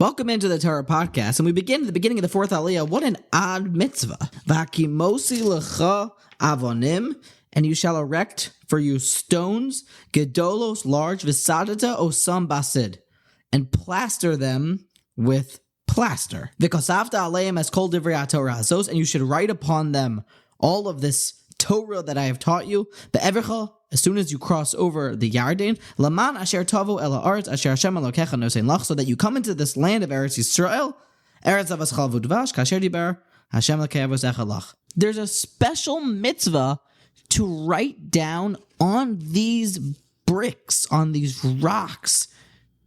Welcome into the Torah Podcast, and we begin at the beginning of the fourth aliyah. What an odd mitzvah. V'hakimosi lecha avonim, and you shall erect for you stones, gedolos, large, v'sadata osam basid, and plaster them with plaster. V'kosavta aleim as kol divrei Torah azos, and you should write upon them all of this Torah that I have taught you. Be'evercha, as soon as you cross over the Yarden, laman asher tavo el haaretz asher Hashem Elokecha nosein lach, so that you come into this land of Eretz Yisrael, Eretz avos chal v'dvash, kasher diber Hashem Elokecha v'zecha lach. There's a special mitzvah to write down on these bricks, on these rocks,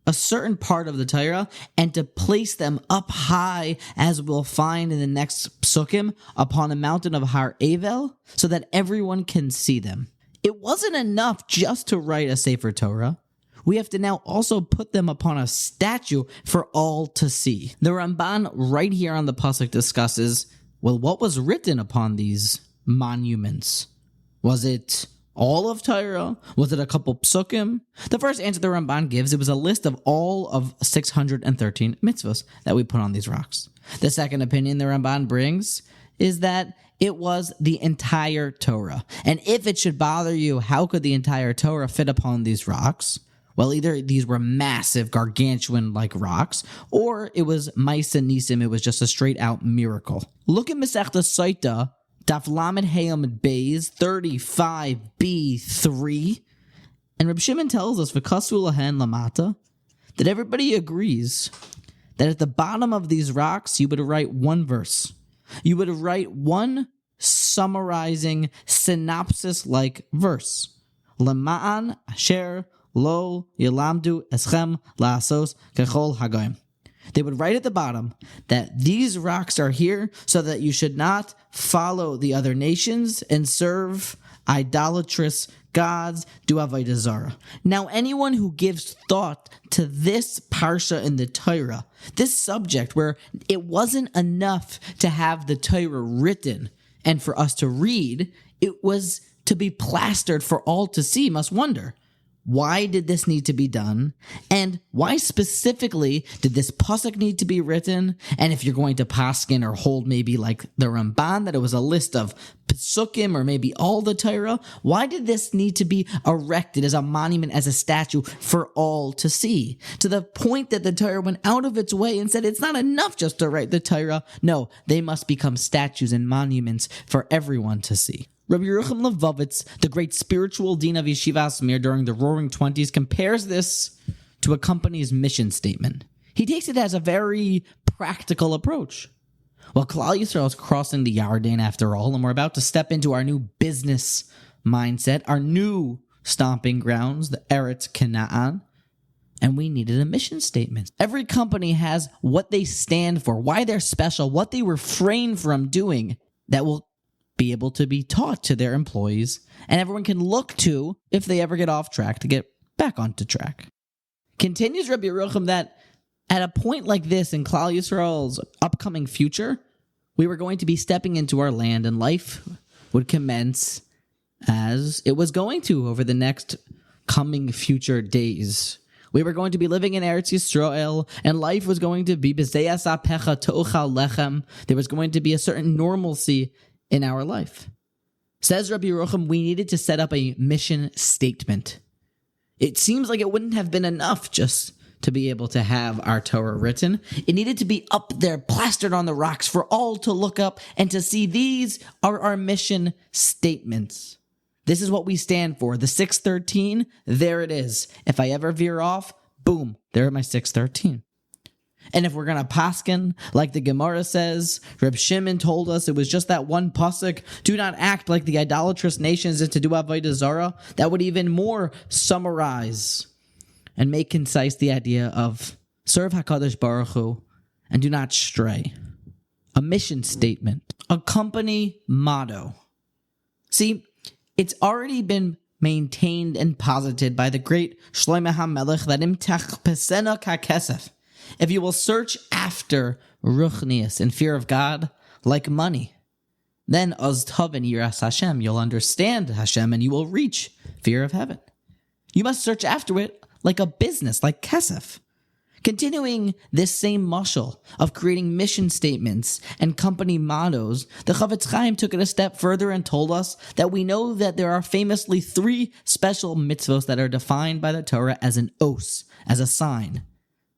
a certain part of the Torah, and to place them up high, as we'll find in the next psukim, upon a mountain of Har Evel, so that everyone can see them. It wasn't enough just to write a Sefer Torah. We have to now also put them upon a statue for all to see. The Ramban right here on the pasuk discusses, well, what was written upon these monuments? Was it all of Torah? Was it a couple psukim? The first answer the Ramban gives, it was a list of all of 613 mitzvahs that we put on these rocks. The second opinion the Ramban brings is that it was the entire Torah. And if it should bother you, how could the entire Torah fit upon these rocks? Well, either these were massive, gargantuan-like rocks, or it was Maisa Nisim, it was just a straight-out miracle. Look at Masechta Saita, Daf Lamed Hayamid Beis 35b3, and Reb Shimon tells us v'kasu lahen lamata that everybody agrees that at the bottom of these rocks you would write one verse. You would write one summarizing synopsis-like verse. Lama'an asher lo yilamdu eschem la'asos kechol hagoyim. They would write at the bottom that these rocks are here so that you should not follow the other nations and serve idolatrous gods, do avodah zarah. Now, anyone who gives thought to this parsha in the Torah, this subject where it wasn't enough to have the Torah written and for us to read, it was to be plastered for all to see, must wonder, why did this need to be done? And why specifically did this pasuk need to be written? And if you're going to paskin or hold maybe like the Ramban, that it was a list of psukim or maybe all the Torah, why did this need to be erected as a monument, as a statue for all to see? To the point that the Torah went out of its way and said it's not enough just to write the Torah. No, they must become statues and monuments for everyone to see. Rabbi Yerucham Levovitz, the great spiritual dean of Yeshivas Mir during the Roaring Twenties, compares this to a company's mission statement. He takes it as a very practical approach. Well, Klal Yisrael is crossing the Yarden after all, and we're about to step into our new business mindset, our new stomping grounds, the Eretz Canaan, and we needed a mission statement. Every company has what they stand for, why they're special, what they refrain from doing that will be able to be taught to their employees, and everyone can look to if they ever get off track to get back onto track. Continues Rabbi Yerucham that at a point like this in Klal Yisrael's upcoming future, we were going to be stepping into our land and life would commence as it was going to over the next coming future days. We were going to be living in Eretz Yisrael, and life was going to be b'zeyas apecha to'chal lechem. There was going to be a certain normalcy in our life. Says Rabbi Yerucham, we needed to set up a mission statement. It seems like it wouldn't have been enough just to be able to have our Torah written. It needed to be up there, plastered on the rocks for all to look up and to see these are our mission statements. This is what we stand for. The 613, there it is. If I ever veer off, boom, there are my 613. And if we're going to paskin, like the Gemara says, Reb Shimon told us it was just that one pasuk, do not act like the idolatrous nations and to do avodah zarah, that would even more summarize and make concise the idea of serve HaKadosh Baruch Hu and do not stray. A mission statement, a company motto. See, it's already been maintained and posited by the great Shlomo HaMelech that im tachpesena kakesef. If you will search after ruchnius and fear of God like money, then oz tovin yiras Hashem, you'll understand Hashem and you will reach fear of heaven. You must search after it like a business, like kesef. Continuing this same mashal of creating mission statements and company mottos, the Chafetz Chaim took it a step further and told us that we know that there are famously 3 special mitzvos that are defined by the Torah as an os, as a sign.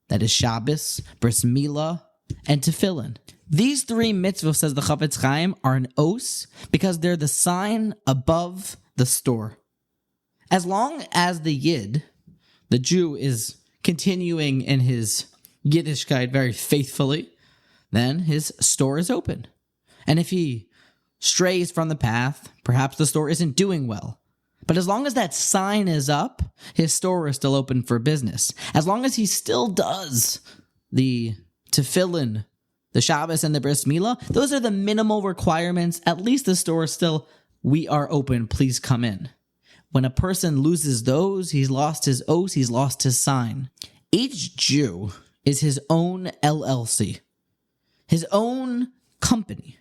That is Shabbos, Bris Milah, and Tefillin. These 3 mitzvos, says the Chafetz Chaim, are an os because they're the sign above the store. As long as the Yid, the Jew, is continuing in his Yiddishkeit very faithfully, then his store is open. And if he strays from the path, perhaps the store isn't doing well. But as long as that sign is up, his store is still open for business. As long as he still does the tefillin, the Shabbos, and the bris milah, those are the minimal requirements. At least the store is still, we are open, please come in. When a person loses those, he's lost his oath, he's lost his sign. Each Jew is his own LLC, his own company.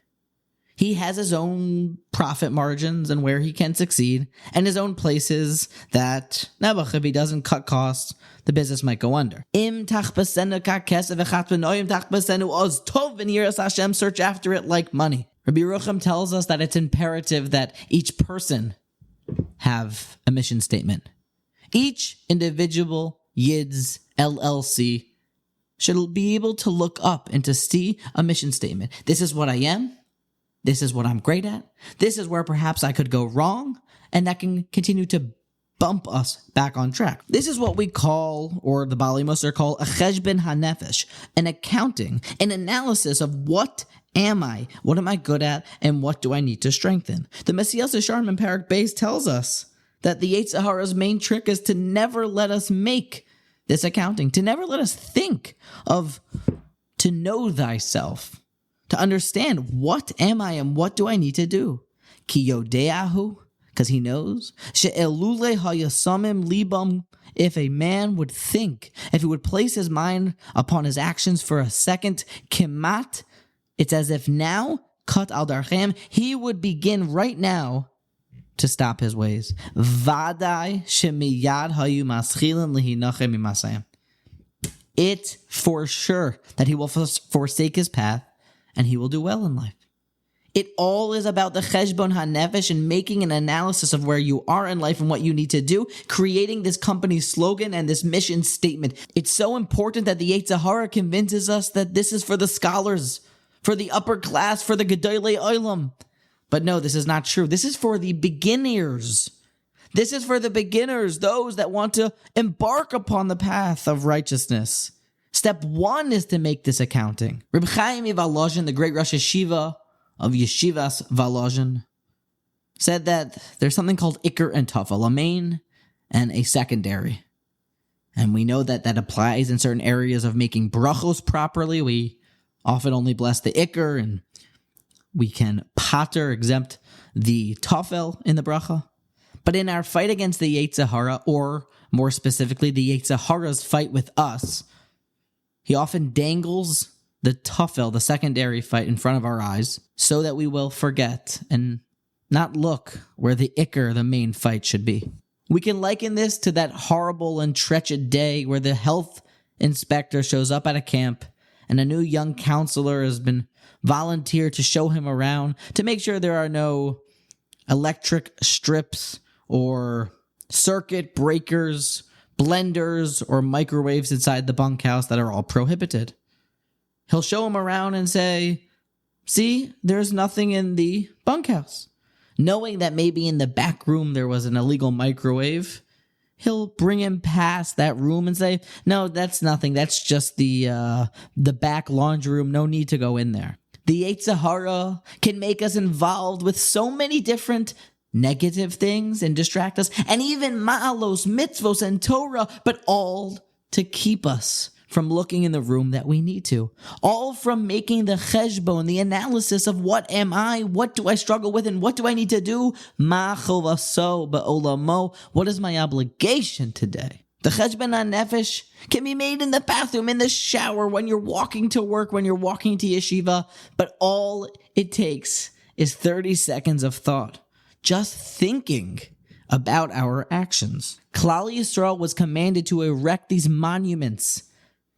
He has his own profit margins and where he can succeed, and his own places that, if he doesn't cut costs, the business might go under. Search after it like money. Rabbi Yerucham tells us that it's imperative that each person have a mission statement. Each individual Yid's LLC should be able to look up and to see a mission statement. This is what I am. This is what I'm great at. This is where perhaps I could go wrong, and that can continue to bump us back on track. This is what we call, or the Bali Mussar call, a cheshbon hanefesh, an accounting, an analysis of what am I, what am I good at, and what do I need to strengthen. The Mesilas Yesharim in Parak Beis tells us that the Yetzer Hara's main trick is to never let us make this accounting, to never let us think of to know thyself, to understand what am I and what do I need to do. Ki yodeahu, because he knows. She'elule hayasamim libam, if a man would think, if he would place his mind upon his actions for a second, kimat, it's as if now, kat al darchem, he would begin right now to stop his ways. Vadai shemiyad hayu maschilin lihinachem imasayim. It for sure that he will forsake his path and he will do well in life. It all is about the cheshbon hanefesh and making an analysis of where you are in life and what you need to do, creating this company's slogan and this mission statement. It's so important that the Yetzer Hara convinces us that this is for the scholars, for the upper class, for the Gedolei Olam. But no, this is not true. This is for the beginners. This is for the beginners, those that want to embark upon the path of righteousness. Step 1 is to make this accounting. Reb Chaim Volozhin, the great Rosh Yeshiva of Yeshivas Volozhin, said that there's something called Iker and Tafel, a main and a secondary. And we know that that applies in certain areas of making brachos properly. We often only bless the Iker, and we can pater, exempt the Tafel in the bracha. But in our fight against the Yetzer Hara, or more specifically, the Yetzer Hara's fight with us, he often dangles the tafel, the secondary fight, in front of our eyes so that we will forget and not look where the Iker, the main fight, should be. We can liken this to that horrible and treacherous day where the health inspector shows up at a camp and a new young counselor has been volunteered to show him around to make sure there are no electric strips or circuit breakers, blenders, or microwaves inside the bunkhouse that are all prohibited. He'll show him around and say, see, there's nothing in the bunkhouse. Knowing that maybe in the back room there was an illegal microwave, he'll bring him past that room and say, no, that's nothing. That's just the back laundry room. No need to go in there. The Yetzer Hara can make us involved with so many different negative things and distract us, and even ma'alos, mitzvos, and Torah, but all to keep us from looking in the room that we need to. All from making the cheshbon, the analysis of what am I, what do I struggle with, and what do I need to do? Ma chovaso ba'olamo, what is my obligation today? The cheshbon hanefesh can be made in the bathroom, in the shower, when you're walking to work, when you're walking to yeshiva, but all it takes is 30 seconds of thought. Just thinking about our actions. Klal Yisrael was commanded to erect these monuments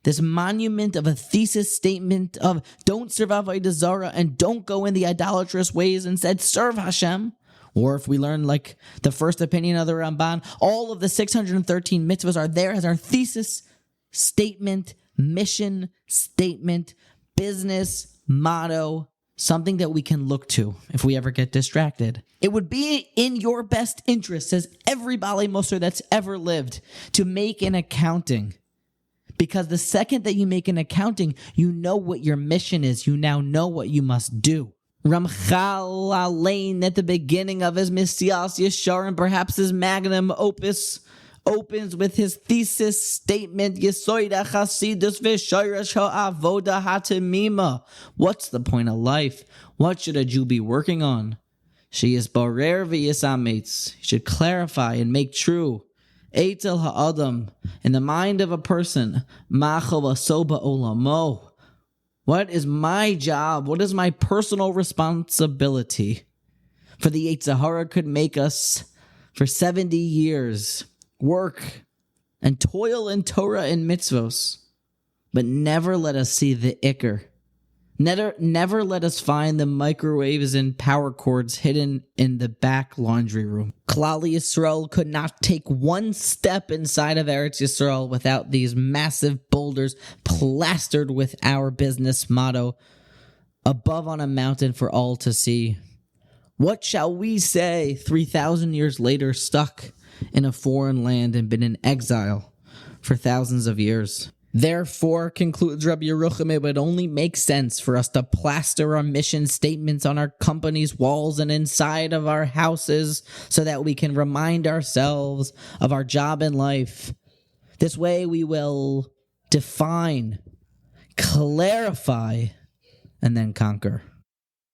this monument of a thesis statement of don't serve avodah zarah and don't go in the idolatrous ways, instead serve Hashem. Or if we learn like the first opinion of the Ramban, all of the 613 mitzvahs are there as our thesis statement, mission statement, business motto, something that we can look to if we ever get distracted. It would be in your best interest, as every Baalei Mussar that's ever lived, to make an accounting. Because the second that you make an accounting, you know what your mission is. You now know what you must do. Ramchal Alain, at the beginning of his Mesilas Yeshar and perhaps his magnum opus, opens with his thesis statement, Yesoida Chasidus V'Shayrash Ha'avoda Hatemima. What's the point of life? What should a Jew be working on? She is Barer V'Yisametz. He should clarify and make true. Eitel Ha'adam, in the mind of a person, Machal Asoba Olamo. What is my job? What is my personal responsibility? For the Yetzer Hara could make us for 70 years work and toil in Torah and mitzvos, but never let us see the Iker. Never let us find the microwaves and power cords hidden in the back laundry room. Klal Yisrael could not take one step inside of Eretz Yisrael without these massive boulders plastered with our business motto, above on a mountain for all to see. What shall we say 3,000 years later, stuck in a foreign land and been in exile for thousands of years? Therefore, concludes Rabbi Yerucham, it would only make sense for us to plaster our mission statements on our company's walls and inside of our houses so that we can remind ourselves of our job in life. This way we will define, clarify, and then conquer.